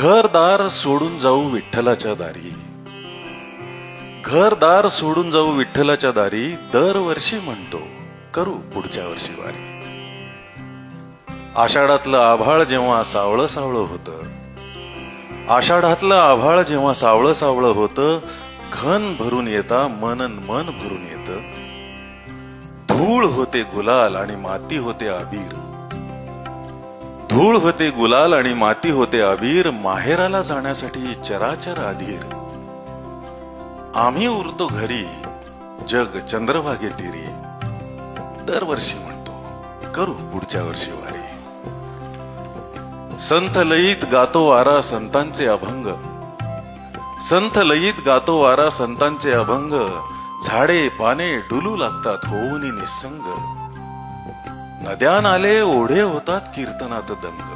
घरदार सोडून जाऊ विठ्ठलाच्या दारी, घरदार सोडून जाऊ विठ्ठलाच्या दारी, दरवर्षी म्हणतो करू पुढच्या वर्षी वारी. आषाढातलं आभाळ जेव्हा सावळं सावळं होतं, आषाढातलं आभाळ जेव्हा सावळं सावळं होतं, घन भरून येता मनन मन भरून येतं. धूळ होते गुलाल आणि माती होते अबीर, धूळ होते गुलाल आणि माती होते अबीर. माहेराला जाण्यासाठी चराचर अधीर. आम्ही उरतो घरी जग चंद्रभागे तिरी, दरवर्षी म्हणतो करू पुढच्या वर्षी वारी. संथ लयीत गातो वारा संतांचे अभंग, संथ लयीत गातो वारा संतांचे अभंग. झाडे पाने डुलू लागतात होऊन निसंग, नद्यान आले ओढे होतात कीर्तनात दंग,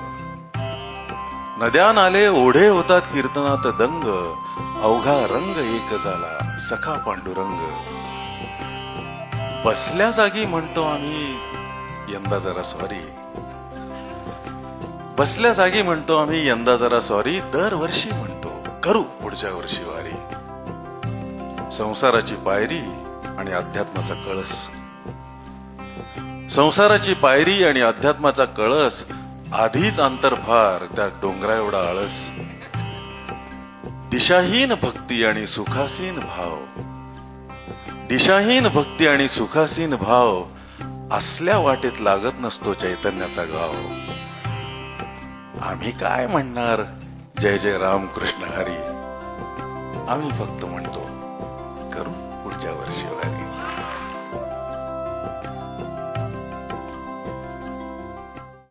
नद्यान आले ओढे होतात कीर्तनात दंग. अवघा रंग एक झाला सखा पांडुरंग. बसल्या जागी म्हणतो आम्ही यंदा जरा सॉरी, बसल्या जागी म्हणतो आम्ही यंदा जरा सॉरी. दरवर्षी म्हणतो करू पुढच्या वर्षी वारी. संसाराची पायरी आणि अध्यात्माचा कळस, संसाराची पायरी आणि अध्यात्माचा कळस. आधीच अंतर्भार त्या डोंगरा एवढा आळस. दिशाहीन भक्ती आणि सुखासीन भाव, दिशाहीन भक्ती आणि सुखासीन भाव. असल्या वाटेत लागत नसतो चैतन्याचा गाव. आम्ही काय म्हणणार जय जय राम कृष्ण हरी, आम्ही फक्त म्हणतो करू पुढच्या वर्षी वारी.